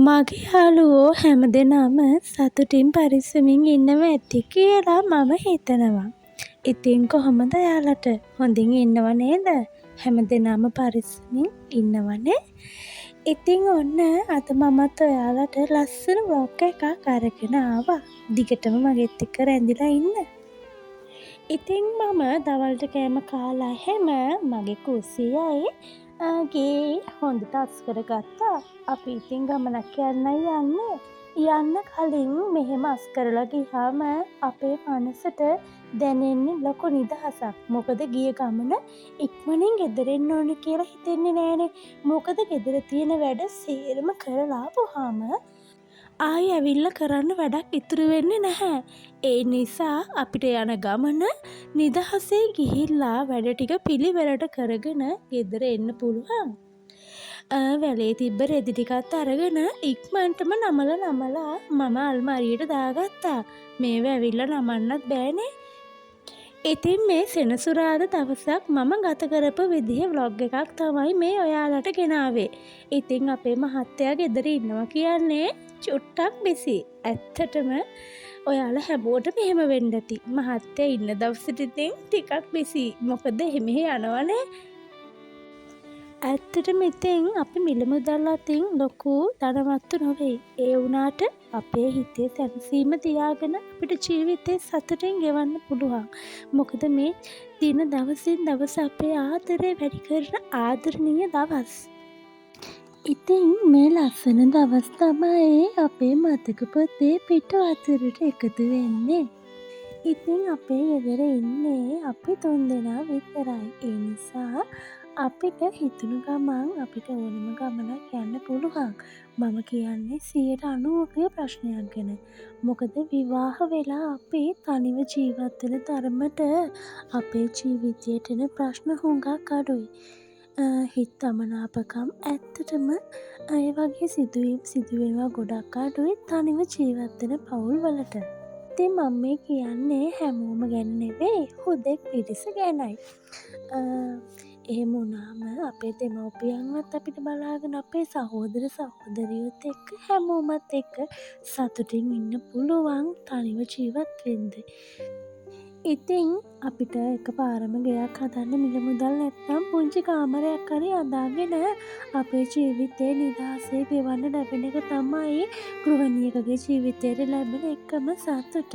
මගේ යාළුවෝ හැමදෙනාම සතුටින් පරිස්සමින් ඉන්නවා ඇති කියලා මම හිතනවා. ඉතින් කොහොමද ඔයාලට? හොඳින් ඉන්නව නේද? හැමදෙනාම පරිස්සමින් ඉන්නවනේ. ඉතින් ඔන්න අද මමත් ඔයාලට ලස්සන බ්ලොග් එකක් අරගෙන ආවා. දිගටම මගෙත් එක්ක රැඳිලා ඉන්න. ඉතින් මම දවල්ට කෑම කාලා හැම මගේ කුස්සියයි ගේ හොඳට අස්කර ගත්තා. අපි ඉතින් ගමනක් යන්නයි යන්නේ. යන්න කලින් මෙහෙම අස්කරලා ගියාම අපේ මනසට දැනෙන්නේ ලොකු නිදහසක්. මොකද ගිය ගමන ඉක්මනින් ගෙදර එන්න ඕන කියලා හිතෙන්නේ නෑනේ. මොකද ගෙදර තියෙන වැඩ සේරම කරලා ආපුවාම ආයි ඇවිල්ලා කරන්න වැඩක් ඉතුරු වෙන්නේ නැහැ. ඒ නිසා අපිට යන ගමන නිදහසේ ගිහිල්ලා වැඩ ටික පිළිවෙලට කරගෙන ගෙදර එන්න පුළුවන්. වැලේ තිබ්බ රෙදි ටිකත් අරගෙන ඉක්මනටම නමලා මම අල්මාරියට දාගත්තා. මේව ඇවිල්ලා නමන්නත් බෑනේ. ඉතින් මේ සෙනසුරාදා දවසක් මම ගත කරපු විදිහේ ව්ලොග් එකක් තමයි මේ ඔයාලට ගෙනාවේ. ඉතින් අපේ මහත්තයා ගෙදර ඉන්නවා කියන්නේ චුට්ටක් බිසි. ඇත්තටම ඔයාලා හැමෝටම එහෙම වෙන්න ඇති. මහත්තයා ඉන්න දවසට ඉතින් ටිකක් බිසි. මොකද එහෙම යනවනේ. ඇත්තටම ඉතින් අපි මිල මුදල් අතින් ලොකු ධනවත්තු නොවෙයි. ඒ වුණාට අපේ හිතේ සැනසීම තියාගෙන අපිට ජීවිතේ සතුටින් ගෙවන්න පුළුවන්. මොකද මේ දින දවසින් දවස අපේ ආදරේ වැඩි කරන ආදරණීය දවස්. ඉතින් මේ ලස්සන දවස් තමයි අපේ මතක පොතේ පිට වතුරට එකතු වෙන්නේ. ඉතින් අපේ ගෙදර ඉන්නේ අපි 3 දෙනා විතරයි. ඒ නිසා අපිට හිතුණු ගමන් අපිට ඕනම ගමනක් යන්න පුළුවන්. මම කියන්නේ 90% ප්‍රශ්නයක් ගැන. මොකද විවාහ වෙලා අපි තනිව ජීවත් වෙන තරමට අපේ ජීවිතයට එන ප්‍රශ්න හුඟක් අඩුයි. හිත අමනාපකම් ඇත්තටම ඒ වගේ සිදුවීම් ගොඩක් අඩුයි තනිව ජීවත් වෙන පවුල් වලට. ඉතින් මම මේ කියන්නේ හැමෝම ගැන නෙවෙයි හුදෙක් පිරිස ගැනයි. එහෙම වුණාම අපේ දෙමව්පියන්වත් අපිට බලාගෙන අපේ සහෝදර සහෝදරියොත් එක්ක හැමෝමත් එක්ක සතුටින් ඉන්න පුළුවන් තනිව ජීවත් වෙන්න. ඉතින් අපිට එකපාරම ගෙයක් හදන්න මිල මුදල් නැත්නම් පුංචි කාමරයක් හරි හදාගෙන අපේ ජීවිතේ නිදහසේ ගෙවන්න ලැබෙන එක තමයි ගෘහණියකගේ ජීවිතේට ලැබෙන එකම සතුට.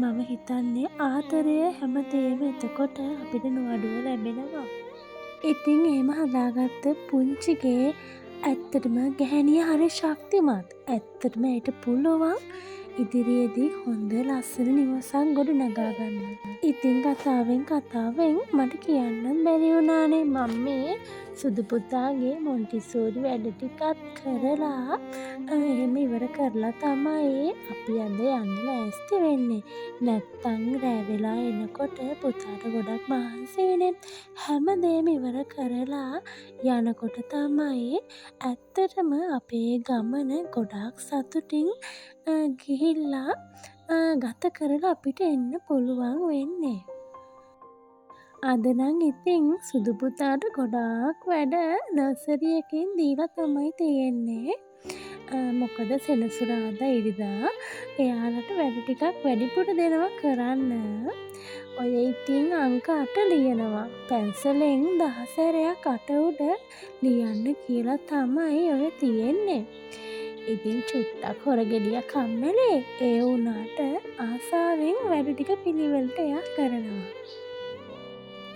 මම හිතන්නේ ආදරය හැමදේම එතකොට අපිට නොඅඩුව ලැබෙනවා. ඉතින් එහෙම හදාගත්ත පුංචිගේ ඇත්තටම ගැහැණිය හරි ශක්තිමත්. ඇත්තටම ඒට පුළුවන් ඉදිරියේදී හොඳ ලස්සන නිවසක් ගොඩ නගා ගන්න. ඉතින් කතාවෙන් මට කියන්න බැරි වුණානේ මම මේ සුදු පුතාගේ මොන්ටිසෝරි වැඩ ටිකත් කරලා එහෙම ඉවර කරලා තමයි අපි අද යන්න ලෑස්ති වෙන්නේ. නැත්තම් රෑ වෙලා එනකොට පුතාට ගොඩක් මහන්සි වෙන්නේ. හැමදේම ඉවර කරලා යනකොට තමයි ඇත්තටම අපේ ගමන ගොඩක් සතුටින් ගිහිල්ලා ගත කරලා අපිට එන්න පුළුවන් වෙන්නේ. අද නම් ඉතින් සුදු පුතාට ගොඩාක් වැඩ නර්සරි එකෙන් දීලා තමයි තියෙන්නේ. මොකද සෙනසුරාදා ඉරිදා එයාලට වැඩ ටිකක් වැඩිපුර දෙනවා කරන්න. ඔය ඉතින් අංක 8 ලියනවා. පැන්සලෙන් 10 සැරයක් 8 උඩ ලියන්න කියලා තමයි ඔය තියෙන්නේ. ඉතින් චුට්ටක් හොරගෙඩියක් කම්මැලේ. ඒ වුණාට ආසාවෙන් වැඩ ටික පිළිවෙලට එයා කරනවා.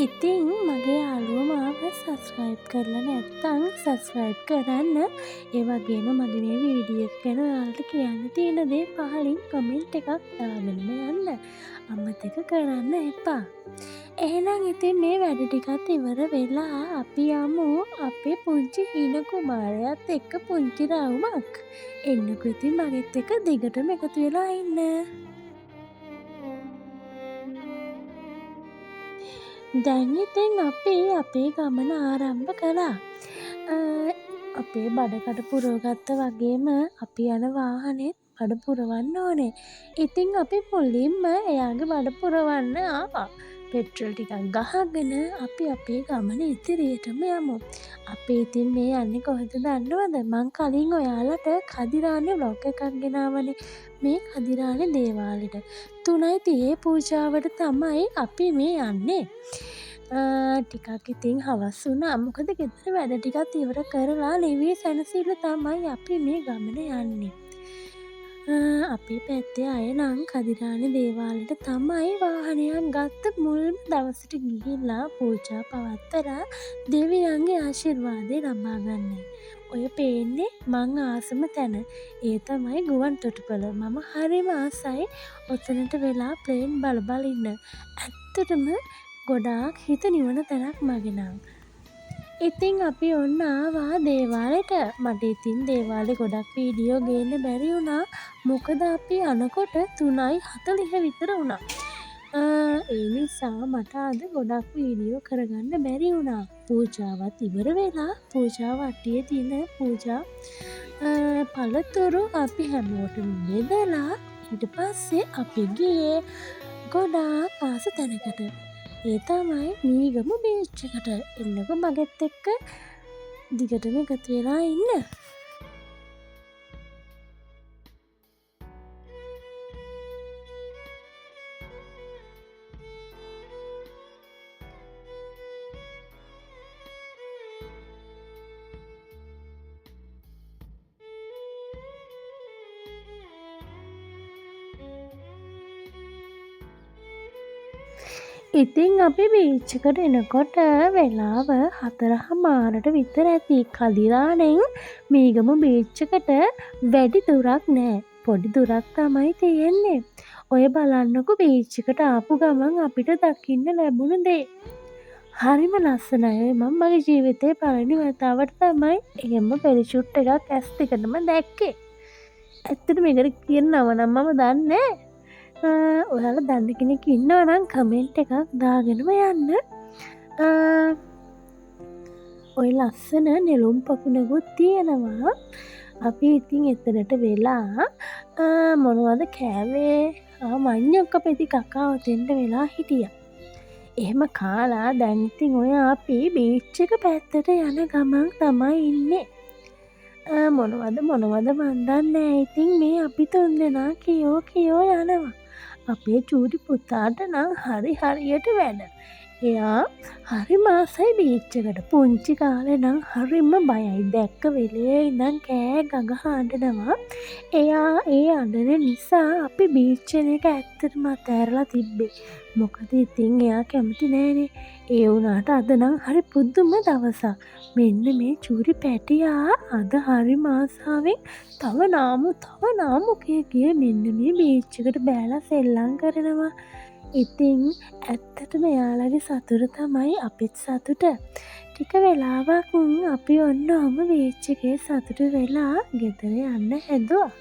ඉතින් මගේ යාළුවෝ මාව සබ්ස්ක්‍රයිබ් කරලා නැත්නම් සබ්ස්ක්‍රයිබ් කරන්න. ඒ වගේම මගේ මේ වීඩියෝ එක ගැන ඔයාලට කියන්න තියෙන දේ පහලින් කමෙන්ට් එකක් දාගෙනම යන්න. අමතක කරන්න එපා. එහෙනම් ඉතින් මේ වැඩ ටිකත් ඉවර වෙලා අපි යමු අපේ පුංචි හීන කුමාරයාත් එක්ක පුංචි රවුමක්. එන්නකෝ ඉතින් මගෙත් එක්ක දිගටම එකතු වෙලා ඉන්න. දැන් ඉතින් අපි අපේ ගමන ආරම්භ කළා. අපේ බඩකට පුරවගත්ත වගේම අපි යන වාහනේත් බඩ පුරවන්න ඕනේ. ඉතින් අපි මුලින්ම එයාගේ බඩ පුරවන්න ආවා. පෙට්‍රල් ටිකක් ගහගෙන අපි අපේ ගමන ඉදිරියටම යමු. අපි ඉතින් මේ යන්නේ කොහෙද දන්නවද? මං කලින් ඔයාලට කදිරානේ ව්ලොග් එකක් ගෙනාවනේ. මේ කදිරානේ දේවාලෙට 3:30 පූජාවට තමයි අපි මේ යන්නේ. ටිකක් ඉතින් හවස් වුණා. මොකද ගෙදර වැඩ ටිකත් ඉවර කරලා ලෙවී සැනසීලා තමයි අපි මේ ගමන යන්නේ. අපේ පැත්තේ අය නම් කදිරානේ දේවාලෙට තමයි වාහනයක් ගත්ත මුල්ම දවසට ගිහිල්ලා පූජා පවත්වලා දෙවියන්ගේ ආශිර්වාදය ලබා ගන්නේ. ඔය පේන්නේ මං ආසම තැන. ඒ තමයි ගුවන් තොටුපළ. මම හරිම ආසයි ඔතනට වෙලා ප්ලේන් බල බල ඉන්න. ඇත්තටම ගොඩාක් හිත නිවන තැනක් මගේ නම්. ඉතින් අපි ඔන්න ආවා දේවාලෙට. මට ඉතින් දේවාලේ ගොඩක් වීඩියෝ ගේන්න බැරි වුණා. මොකද අපි යනකොට 3:40 විතර වුණා. ඒ නිසා මට අද ගොඩක් වීඩියෝ කරගන්න බැරි වුණා. පූජාවත් ඉවර වෙලා පූජා වට්ටියේ තියෙන පූජා පළතුරු අපි හැමෝටම බෙදලා ඊට පස්සේ අපි ගියේ ගොඩාක් ආස තැනකට. ඒ තමයි මීගම බීච් එකට. එන්නකො මගෙත් එක්ක දිගටම එකතු වෙලා ඉන්න. ඉතින් අපි බීච් එකට එනකොට වෙලාව 4:00 විතර ඇති. කදිරානෙන් මීගම බීච් එකට වැඩි දුරක් නෑ. පොඩි දුරක් තමයි තියෙන්නේ. ඔය බලන්නකො බීච් එකට ආපු ගමන් අපිට දකින්න ලැබුණ දේ. හරිම ලස්සනයි. මම මගේ ජීවිතේ පළවෙනි වතාවට තමයි එහෙම පෙරිෂුට් එකක් ඇස් දෙකටම දැක්කේ. ඇත්තට මේකට කියන නම නම් මම දන්නේ නෑ. ඔයාලා දන්න කෙනෙක් ඉන්නවා නම් කමෙන්ට් එකක් දාගෙනම යන්න. ඔය ලස්සන නෙළුම් පොකුණකුත් තියෙනවා. අපි ඉතින් එතනට වෙලා මොනවද කෑවේ? මඤ්ඤොක්ක පෙති කකාව දෙන්න වෙලා හිටියා. එහෙම කාලා දැන් ඉතින් ඔය අපි බීච් එක පැත්තට යන ගමන් තමයි ඉන්නේ. මොනවද මන් දන්නේ. ඉතින් මේ අපි තුන්දෙනා කියෝ යනවා. අපේ චූටි පුතාට නම් හරියට වැඩ. එයා හරිම ආසයි බීච් එකට. පුංචි කාලේ නම් හරිම බයයි. දැක්ක වෙලේ ඉඳන් කෑ ගගහ අඬනවා. එයා ඒ අඬන නිසා අපි බීච් එක ඇත්තටම අතෑරලා තිබ්බේ. මොකද ඉතින් එයා කැමති නෑනේ. ඒ වුණාට අද නම් හරි පුදුම දවසක්. මෙන්න මේ චූරි පැටියා අද හරිම ආසාවෙන් තව නාමු කිය මෙන්න මේ බීච් එකට බෑලා සෙල්ලම් කරනවා. ඉතින් ඇත්තටම එයාලගේ සතුට තමයි අපිත් සතුට. ටික වෙලාවක් අපි ඔන්න ඔහම බීච් එකේ සතුට වෙලා ගෙදර යන්න හැදුවා.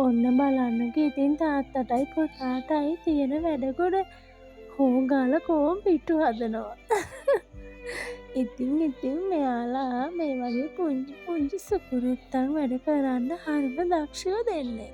ඔන්න බලන්නක ඉතින් තාත්තටයි පුතාටයි තියෙන වැඩගොඩ හෝගාල කෝම් පිට්ටු හදනවා. ඉතින් මෙයාලා මේ වගේ පුංචි සුකුරුත්තන් වැඩ කරන්න හරිම දක්ෂව දෙන්නේ.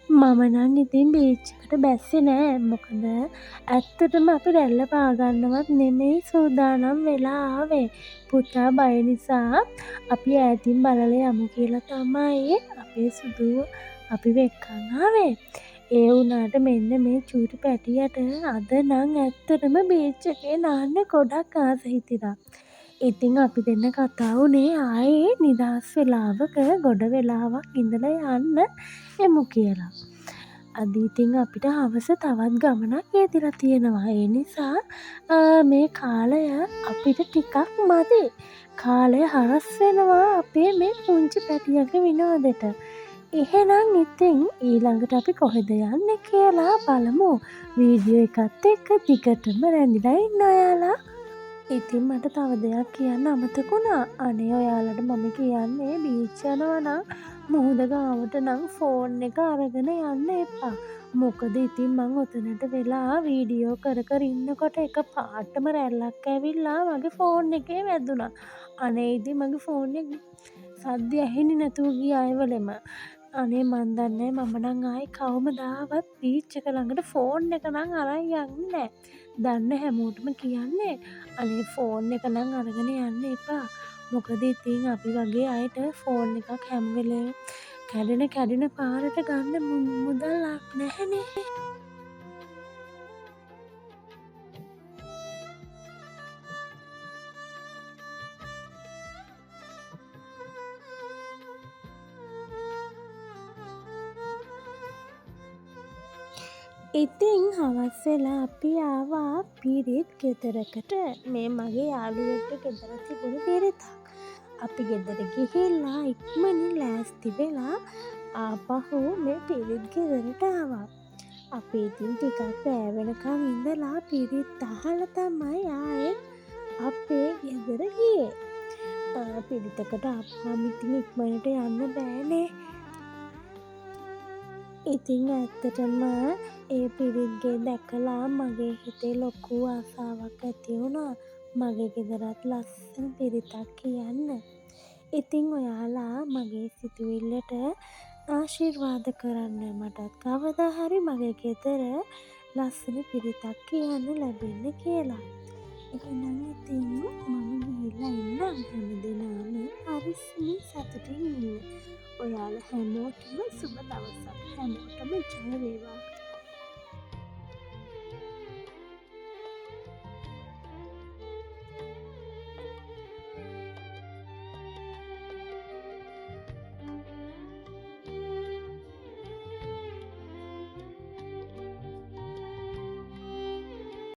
මම නම් ඉතින් බීච් එකට බැස්සේ නෑ. මොකද ඇත්තටම අපි රැල්ල පාගන්නවත් නෙමෙයි සූදානම් වෙලා ආවේ. පුතා බය නිසා අපි ඈතින් බලලා යමු කියලා තමයි අපේ සුදුව අපි වෙක්කන් ආවේ. ඒ වුණාට මෙන්න මේ චූටි පැටියට අද නම් ඇත්තටම බීච් එකේ නාන්න ගොඩක් ආස හිතිලා. ඉතින් අපි දෙන්න කතා වුණේ ආයේ නිදහස් වෙලාවක ගොඩ වෙලාවක් ඉඳලා යන්න එමු කියලා. අද ඉතින් අපිට හවස තවත් ගමනක් යෙදිලා තියෙනවා. ඒ නිසා මේ කාලය අපිට ටිකක් මදි. කාලය හරස් වෙනවා අපේ මේ පුංචි පැටියගේ විනෝදෙට. එහෙනම් ඉතින් ඊළඟට අපි කොහෙද යන්නේ කියලා බලමු. වීඩියෝ එකත් එක්ක දිගටම රැඳිලා ඉන්න ඔයාලා. ඉතින් මට තව දෙයක් කියන්න අමතක වුණා. අනේ ඔයාලට මම කියන්නේ බීච් යනවා නම් මුහුද ගාවට නම් ෆෝන් එක අරගෙන යන්න එපා. මොකද ඉතින් මං ඔතනට වෙලා වීඩියෝ කර කර ඉන්නකොට එක පාටම රැල්ලක් ඇවිල්ලා මගේ ෆෝන් එකේ වැදුනා. අනේ ඉතින් මගේ ෆෝන් එක සද්ද ඇහෙන්නේ නැතුව ගිය අයවලෙම. අනේ මන් දන්නේ මම නම් ආයේ කවමදාවත් බීච් එක ළඟට ෆෝන් එක නම් අරන් යන්නේ නැහැ. දන්න හැමෝටම කියන්නේ අනේ ෆෝන් එක නම් අරගෙන යන්න එපා. මොකද ඉතින් අපි වගේ අයට ෆෝන් එකක් හැම වෙලේම කැඩෙන පාරට ගන්න මුදලක් නැහැනේ. ඉතින් හවස් වෙලා අපි ආවා පිරිත් ගෙදරකට. මේ මගේ යාළුවෙක්ගේ ගෙදර තිබුණු පිරිතක්. අපි ගෙදර ගිහිල්ලා ඉක්මනින් ලෑස්ති වෙලා ආපහු මේ පිරිත් ගෙදරට ආවා. අපි ඉතින් ටිකක් රෑ වෙනකම් ඉඳලා පිරිත් අහලා තමයි ආයෙත් අපේ ගෙදර ගියේ. පිරිතකට ආපුවම ඉතින් ඉක්මනට යන්න බෑනේ. ඉතින් ඇත්තටම ඒ පිරිත්ගේ දැකලා මගේ හිතේ ලොකු ආසාවක් ඇති වුණා. මගේ ගෙදරත් ලස්සන පිරිතක් කියන්න. ඉතින් ඔයාලා මගේ සිතුවිල්ලට ආශිර්වාද කරන්න මටත් කවදා හරි මගේ ගෙදර ලස්සන පිරිතක් කියන්න ලැබෙන්න කියලා. එහෙනම් ඉතින් මම ගිහිල්ලා ඉන්නම්. හැමදෙනාම හරිස්ම සතුටින් ඉන්න. ඔයාලා හැමෝටම සුබ දවසක්. හැමෝටම ජය වේවා.